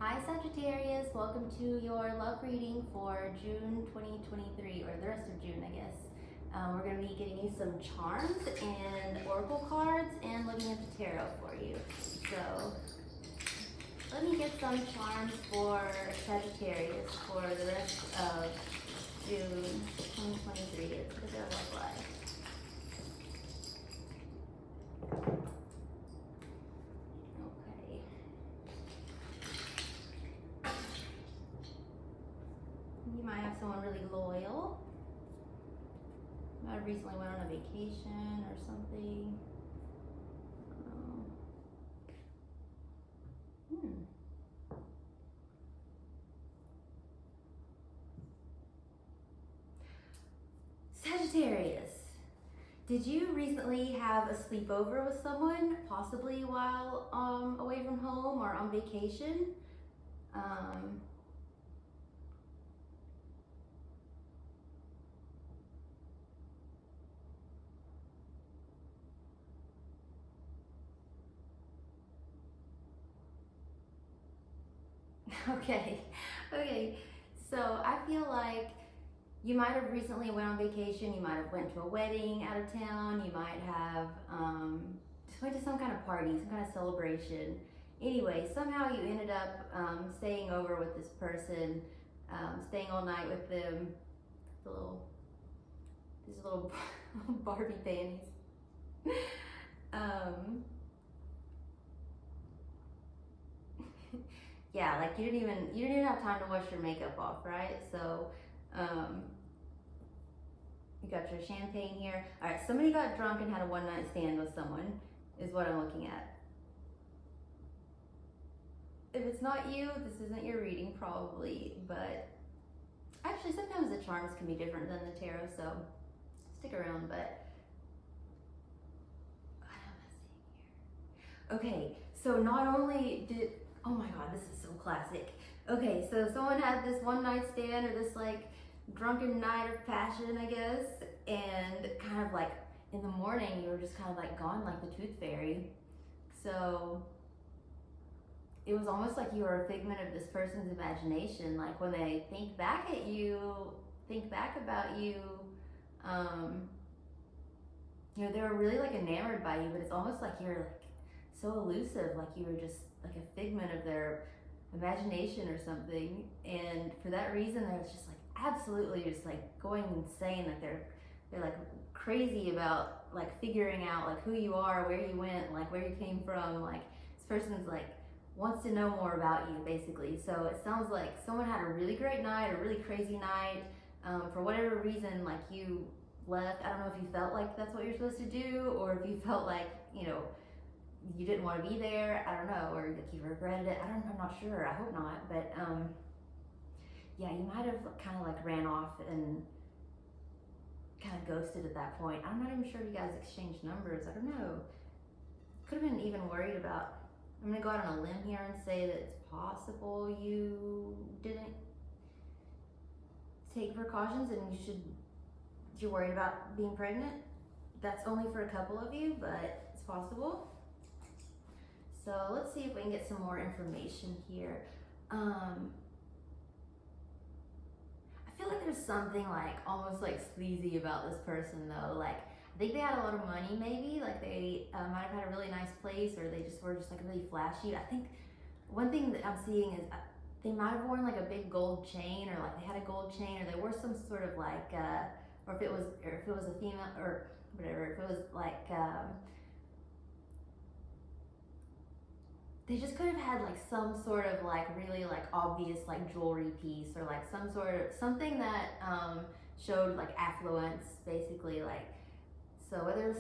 Hi Sagittarius, welcome to your love reading for June 2023, or the rest of June, I guess. We're going to be getting you some charms and oracle cards and looking at the tarot for you. So let me get some charms for Sagittarius for the rest of June 2023. What does their love life? You might have someone really loyal. Might have recently went on a vacation or something. Sagittarius, did you recently have a sleepover with someone, possibly while away from home or on vacation? Okay, so I feel like you might have recently went on vacation, you might have went to a wedding out of town, you might have just went to some kind of party, some kind of celebration. Anyway, somehow you ended up staying over with this person, staying all night with them, these little Barbie panties. Yeah, like you didn't even have time to wash your makeup off, right? So you got your champagne here. All right, somebody got drunk and had a one-night stand with someone is what I'm looking at. If it's not you, this isn't your reading probably, but actually sometimes the charms can be different than the tarot, so stick around. But what am I seeing here? Okay, so not only did, oh my god, this is so classic. Okay, so someone had this one night stand or this like drunken night of passion, I guess, and kind of like in the morning you were just kind of like gone like the tooth fairy. So it was almost like you were a figment of this person's imagination. Like when they think back at you, think back about you, you know, they were really like enamored by you, but it's almost like you're like so elusive, like you were just like a figment of their imagination or something. And for that reason, they're just like absolutely just like going insane. Like they're like crazy about like figuring out like who you are, where you went, like where you came from. Like this person's like wants to know more about you, basically. So it sounds like someone had a really great night, a really crazy night. For whatever reason, like you left. I don't know if you felt like that's what you're supposed to do, or if you felt like, you know, you didn't want to be there. I don't know, or like you regretted it. I'm not sure. I hope not. But yeah, you might have kind of like ran off and kind of ghosted at that point. I'm not even sure if you guys exchanged numbers. I don't know. Could have been even worried about. I'm gonna go out on a limb here and say that it's possible you didn't take precautions and you're worried about being pregnant. That's only for a couple of you, but it's possible. So let's see if we can get some more information here. I feel like there's something like almost like sleazy about this person though. Like I think they had a lot of money maybe, like they might have had a really nice place, or they just were just like really flashy. I think one thing that I'm seeing is they might have worn like a big gold chain, or like they had a gold chain, or they wore some sort of like, or if it was a female or whatever, if it was like, they just could have had like some sort of like really like obvious like jewelry piece, or like some sort of something that showed like affluence, basically. Like, so whether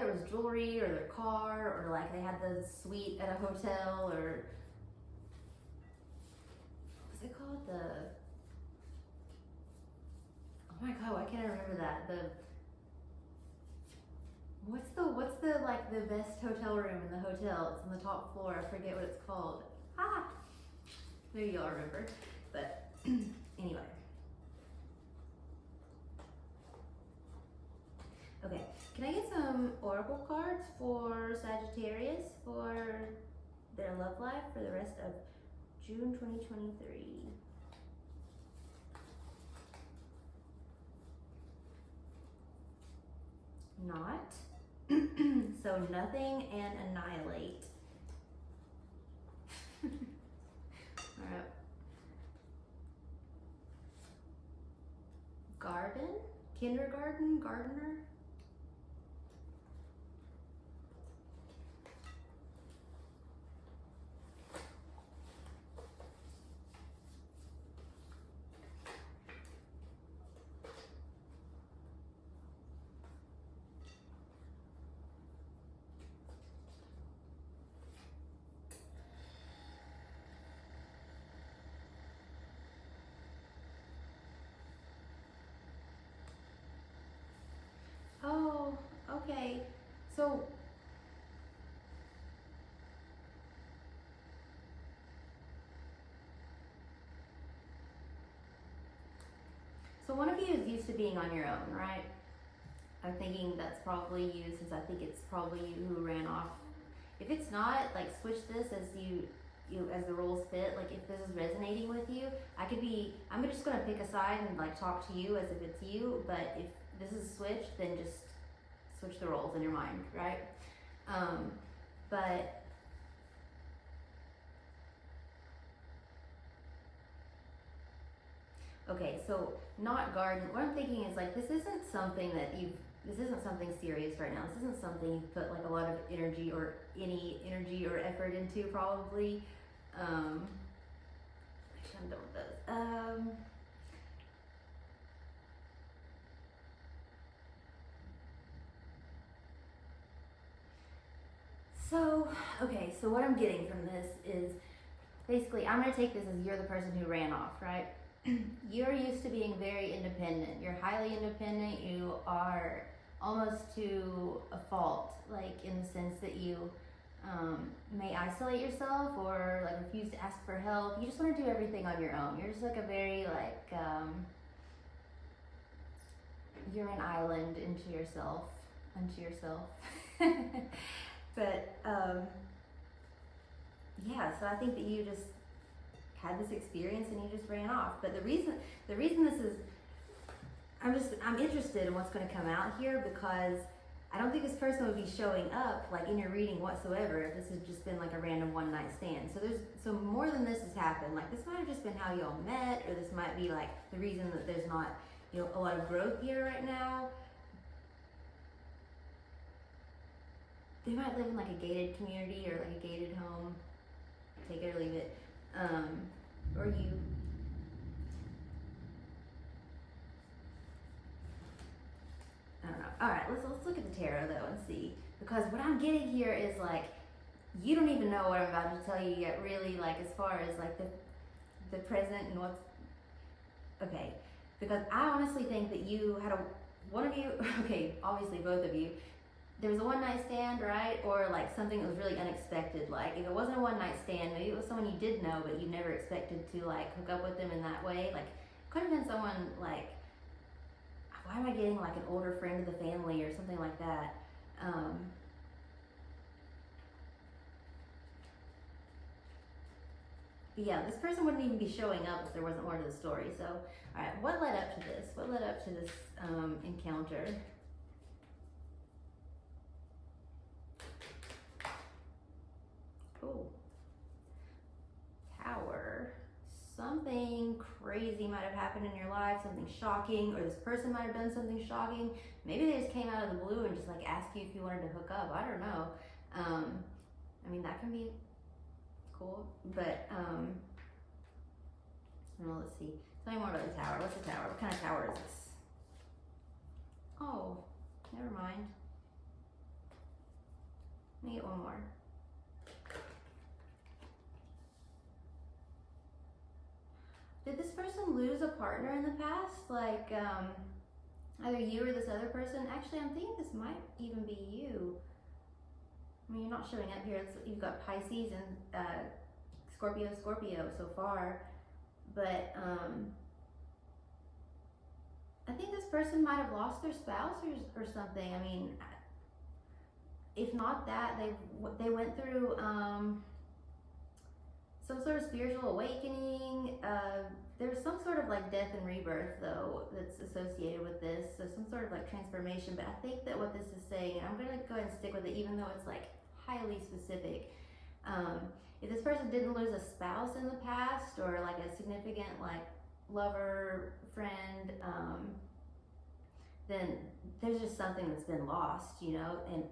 it was jewelry or their car, or like they had the suite at a hotel, or what's it called, oh my god, why can't I remember that? What's the like the best hotel room in the hotel? It's on the top floor. I forget what it's called. Maybe y'all remember. But anyway. Okay, can I get some oracle cards for Sagittarius for their love life for the rest of June 2023. Not. So nothing and annihilate. Alright. Garden? Kindergarten? Gardener? Oh, okay. So one of you is used to being on your own, right? I'm thinking that's probably you, since I think it's probably you who ran off. If it's not, like, switch this as you as the roles fit. Like, if this is resonating with you, I'm just gonna pick a side and like talk to you as if it's you, but if this is switched, then just switch the roles in your mind, right? But okay, so not garden. What I'm thinking is like, this isn't something serious right now. This isn't something you've put like a lot of energy or any energy or effort into, probably. Actually, I'm done with those. Okay, so what I'm getting from this is basically, I'm going to take this as you're the person who ran off, right? You're used to being very independent. You're highly independent. You are almost to a fault, like in the sense that you may isolate yourself or like refuse to ask for help. You just want to do everything on your own. You're just like a very like, you're an island unto yourself. But yeah, so I think that you just had this experience and you just ran off. But the reason this is, I'm interested in what's going to come out here, because I don't think this person would be showing up like in your reading whatsoever if this has just been like a random one night stand. So more than this has happened. Like, this might have just been how y'all met, or this might be like the reason that there's not, a lot of growth here right now. They might live in like a gated community or like a gated home. Take it or leave it. Or you. I don't know. All right, let's look at the tarot though and see, because what I'm getting here is like, you don't even know what I'm about to tell you yet, really, like as far as like the present and what's okay. Because I honestly think that you had one of you, okay, obviously both of you, there was a one night stand, right? Or like something that was really unexpected. Like, if it wasn't a one night stand, maybe it was someone you did know, but you never expected to like hook up with them in that way. Like, could have been someone like, why am I getting like an older friend of the family or something like that? But yeah, this person wouldn't even be showing up if there wasn't more to the story. So, all right, what led up to this? What led up to this encounter? Oh, Tower. Something crazy might have happened in your life, something shocking, or this person might have done something shocking. Maybe they just came out of the blue and just like asked you if you wanted to hook up. I don't know. I mean, that can be cool, but well, let's see. Tell me more about the tower. What's the tower? What kind of tower is this? Oh, never mind. Let me get one more. Did this person lose a partner in the past? Like, either you or this other person? Actually, I'm thinking this might even be you. I mean, you're not showing up here. You've got Pisces and Scorpio so far. But I think this person might have lost their spouse or something. I mean, if not that, they went through some sort of spiritual awakening. There's some sort of like death and rebirth though that's associated with this, so some sort of like transformation. But I think that what this is saying, and I'm gonna go ahead and stick with it even though it's like highly specific. If this person didn't lose a spouse in the past, or like a significant like lover, friend, then there's just something that's been lost, you know, and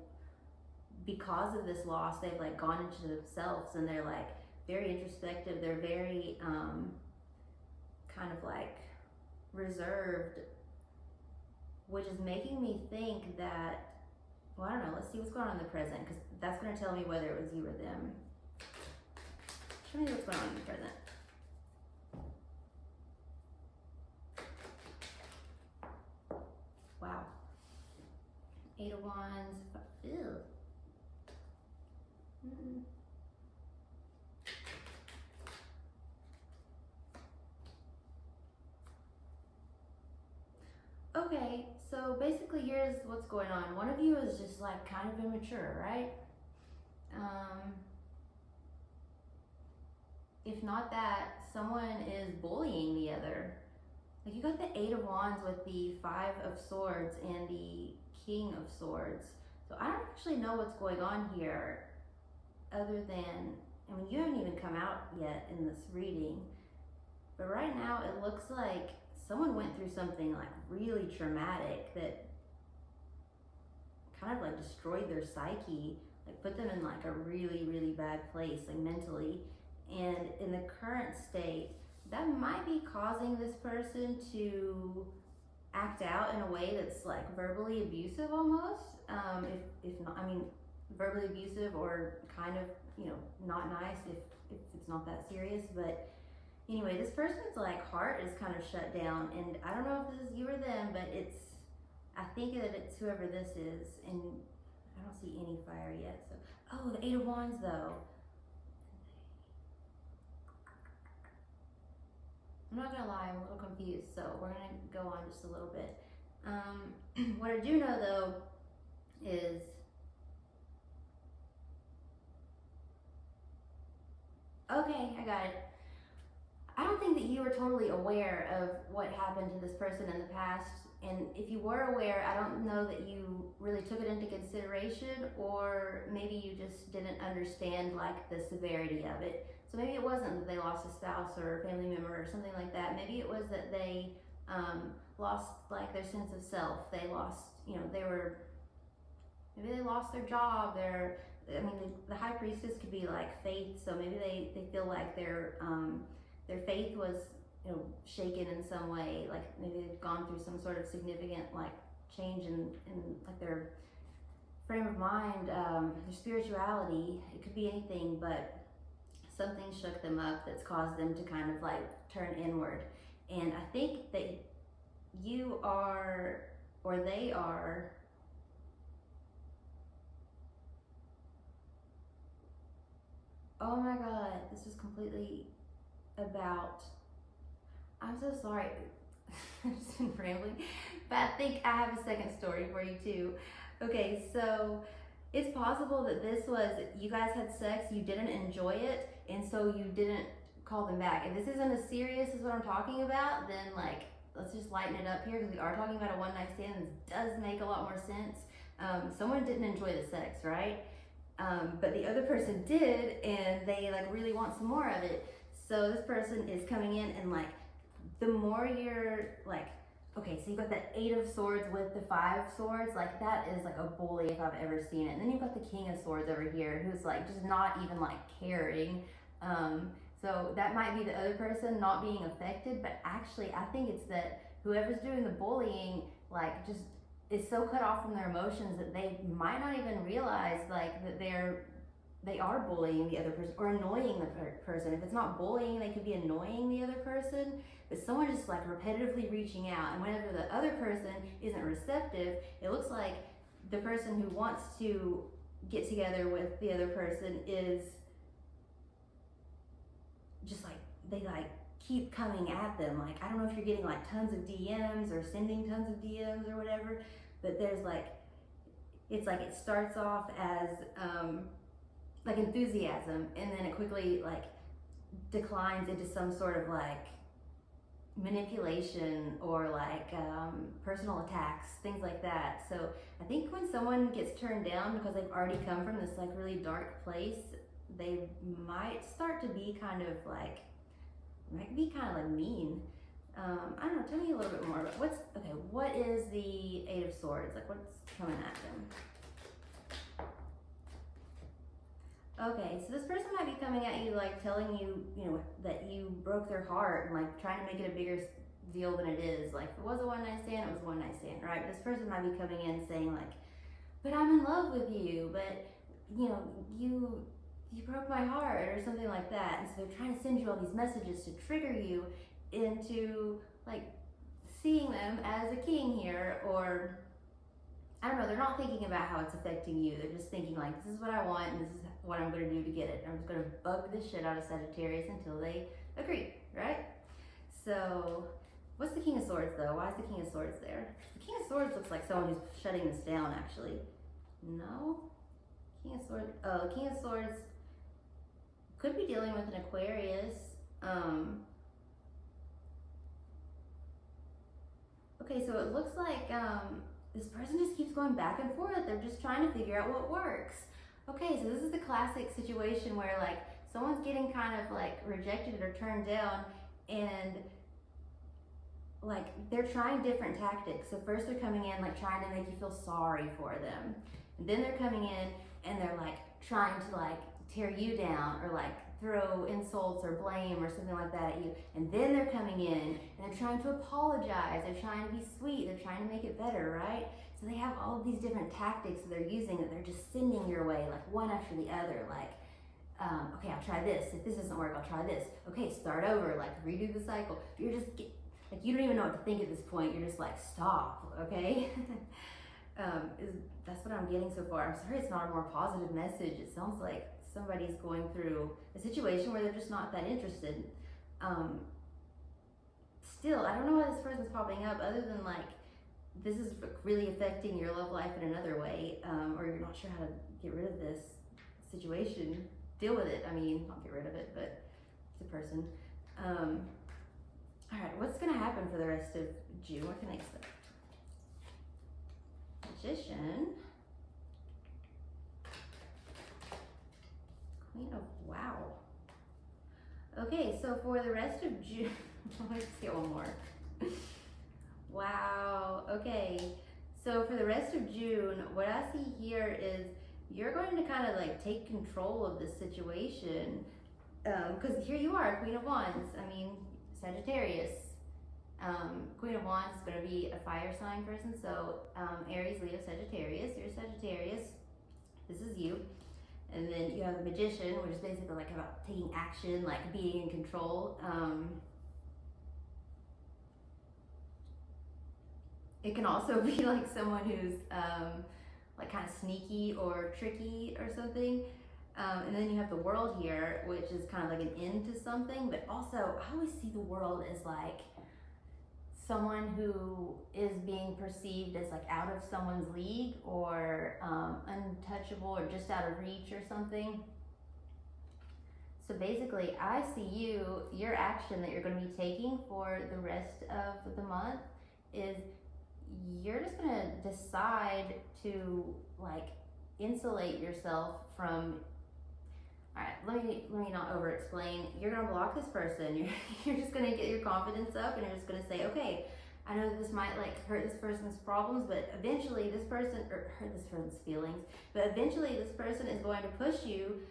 because of this loss, they've like gone into themselves and they're like very introspective. They're very kind of like reserved, which is making me think that, well, I don't know, let's see what's going on in the present, because that's going to tell me whether it was you or them. Show me what's going on in the present. Wow. 8 of Wands. Ew. Mm-mm. Okay, so basically here's what's going on. One of you is just like kind of immature, right? If not that, someone is bullying the other. Like you got the 8 of Wands with the 5 of Swords and the King of Swords. So I don't actually know what's going on here other than, I mean, you haven't even come out yet in this reading, but right now it looks like someone went through something like really traumatic that kind of like destroyed their psyche, like put them in like a really, really bad place, like mentally. And in the current state, that might be causing this person to act out in a way that's like verbally abusive almost. If not, I mean, verbally abusive or kind of, you know, not nice if it's not that serious. But anyway, this person's like heart is kind of shut down, and I don't know if this is you or them, but I think that it's whoever this is, and I don't see any fire yet. So, oh, the 8 of Wands though. I'm not gonna lie, I'm a little confused, so we're gonna go on just a little bit. What I do know though is okay, I got it. I don't think that you were totally aware of what happened to this person in the past, and if you were aware, I don't know that you really took it into consideration, or maybe you just didn't understand like the severity of it. So maybe it wasn't that they lost a spouse or a family member or something like that. Maybe it was that they lost like their sense of self. They lost, you know, maybe they lost their job. I mean, the High Priestess could be like faith. So maybe they feel like their faith was, you know, shaken in some way. Like maybe they've gone through some sort of significant like change in like their frame of mind, their spirituality. It could be anything, but something shook them up that's caused them to kind of like turn inward. And I think that you are, or they are, oh my God, this is completely about, I'm so sorry, I've just been rambling, but I think I have a second story for you too. Okay, so it's possible that this was, you guys had sex, you didn't enjoy it, and so you didn't call them back. If this isn't as serious as what I'm talking about, then like, let's just lighten it up here, because we are talking about a one-night stand. This does make a lot more sense. Someone didn't enjoy the sex, right? But the other person did, and they like really want some more of it. So this person is coming in, and like, the more you're like, okay, so you got that 8 of Swords with the 5 Swords, like that is like a bully if I've ever seen it. And then you've got the King of Swords over here, who's like just not even like caring. So that might be the other person not being affected, but actually I think it's that whoever's doing the bullying, like just is so cut off from their emotions that they might not even realize like that they are bullying the other person or annoying the person. If it's not bullying, they could be annoying the other person, but someone just like repetitively reaching out, and whenever the other person isn't receptive, it looks like the person who wants to get together with the other person is just like, they like keep coming at them. Like, I don't know if you're getting like tons of DMs or sending tons of DMs or whatever, but there's like, it's like it starts off as like enthusiasm, and then it quickly like declines into some sort of like manipulation or like personal attacks, things like that. So I think when someone gets turned down because they've already come from this like really dark place, they might start to be kind of like mean. I don't know, tell me a little bit more about what is the Eight of Swords? Like what's coming at them? Okay, so this person might be coming at you like telling you, that you broke their heart and like trying to make it a bigger deal than it is. Like if it was a one night stand, it was a one night stand, right? But this person might be coming in saying like, but I'm in love with you, but you broke my heart or something like that. And so they're trying to send you all these messages to trigger you into like seeing them as a king here, or I don't know, they're not thinking about how it's affecting you. They're just thinking like, this is what I want and this is what I'm going to do to get it. I'm just going to bug the shit out of Sagittarius until they agree, right? So what's the King of Swords though? Why is the King of Swords there? The King of Swords looks like someone who's shutting this down actually. No? King of Swords, oh, King of Swords could be dealing with an Aquarius. Okay, so it looks like this person just keeps going back and forth. They're just trying to figure out what works. Okay, so this is the classic situation where like someone's getting kind of like rejected or turned down, and like they're trying different tactics. So first they're coming in like trying to make you feel sorry for them. And then they're coming in and they're like trying to like tear you down or like throw insults or blame or something like that at you. And then they're coming in and they're trying to apologize. They're trying to be sweet. They're trying to make it better, right? So they have all of these different tactics that they're using that they're just sending your way, like one after the other. Like, okay, I'll try this. If this doesn't work, I'll try this. Okay, start over, like redo the cycle. You're just like, you don't even know what to think at this point. You're just like, stop, okay? That's what I'm getting so far. I'm sorry it's not a more positive message. It sounds like somebody's going through a situation where they're just not that interested. Still, I don't know why this person's popping up other than like, this is really affecting your love life in another way, or you're not sure how to get rid of this situation. Deal with it. I mean, not get rid of it, but it's a person. All right, what's gonna happen for the rest of June? What can I expect? Magician. Queen of Wow. Okay, so for the rest of June, let's get one more. Wow, okay. So for the rest of June, what I see here is you're going to kind of like take control of this situation. Because here you are, Queen of Wands. I mean, Sagittarius. Queen of Wands is going to be a fire sign person. So Aries, Leo, Sagittarius. You're Sagittarius. This is you. And then you have the Magician, which is basically like about taking action, like being in control. It can also be like someone who's like kind of sneaky or tricky or something. And then you have the World here, which is kind of like an end to something, but also I always see the World as like someone who is being perceived as like out of someone's league or untouchable or just out of reach or something. So basically I see your action that you're going to be taking for the rest of the month is you're just going to decide to like insulate yourself from. All right, let me not over explain. You're gonna block this person. You're just gonna get your confidence up and you're just gonna say, okay, I know this might like hurt this person's problems, but eventually this person, or hurt this person's feelings, but eventually this person is going to push you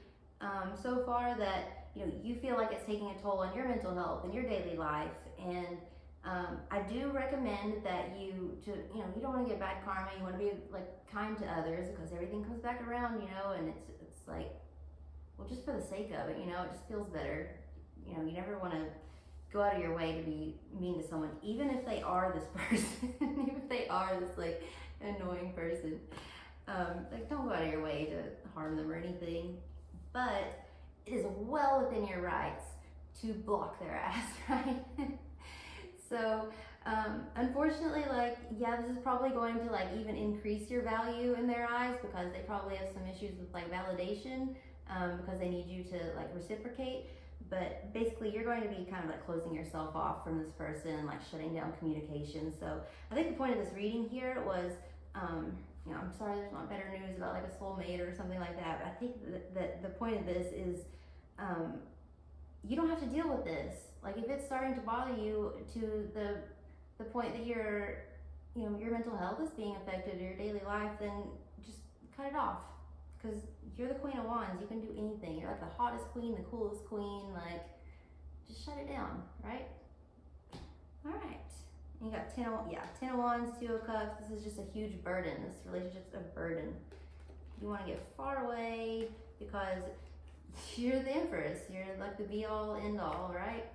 so far that you feel like it's taking a toll on your mental health and your daily life. And I do recommend that you don't want to get bad karma. You want to be like kind to others because everything comes back around, and it's like, well, just for the sake of it, it just feels better. You never want to go out of your way to be mean to someone, even if they are this person, even if they are this like annoying person. Like, don't go out of your way to harm them or anything, but it is well within your rights to block their ass, right? So, unfortunately, this is probably going to like even increase your value in their eyes because they probably have some issues with like validation. Because they need you to like reciprocate, But basically, you're going to be kind of like closing yourself off from this person, like shutting down communication. So I think the point of this reading here was, I'm sorry there's not better news about like a soulmate or something like that. But I think that the point of this is, you don't have to deal with this. Like if it's starting to bother you to the point that your mental health is being affected or your daily life, then just cut it off. Because you're the Queen of Wands, you can do anything. You're like the hottest queen, the coolest queen, like, just shut it down, right? All right. You got 10 of Wands, 2 of Cups. This is just a huge burden. This relationship's a burden. You want to get far away because you're the Empress. You're like the be-all, end-all, right?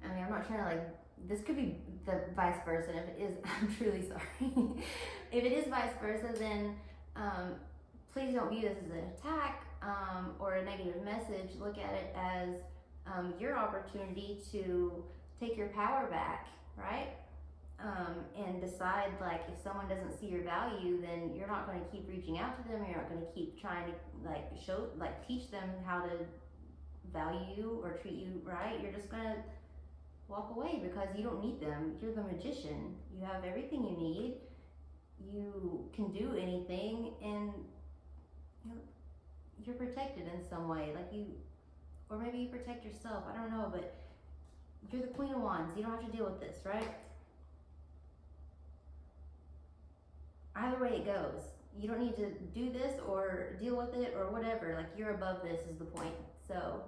I mean, I'm not trying to like, this could be the vice versa. And if it is, I'm truly sorry. If it is vice versa, then please don't view this as an attack or a negative message. Look at it as your opportunity to take your power back, right? And decide, like, if someone doesn't see your value, then you're not going to keep reaching out to them. You're not going to keep trying to teach them how to value you or treat you right. You're just going to walk away because you don't need them. You're the magician. You have everything you need. You can do anything, and you're protected in some way. Or maybe you protect yourself. I don't know, but you're the Queen of Wands. You don't have to deal with this, right? Either way it goes. You don't need to do this or deal with it or whatever. Like, you're above this is the point. So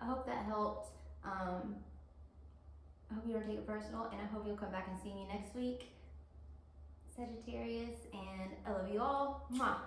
I hope that helped. I hope you don't take it personal, and I hope you'll come back and see me next week, Sagittarius, and I love you all. Mwah.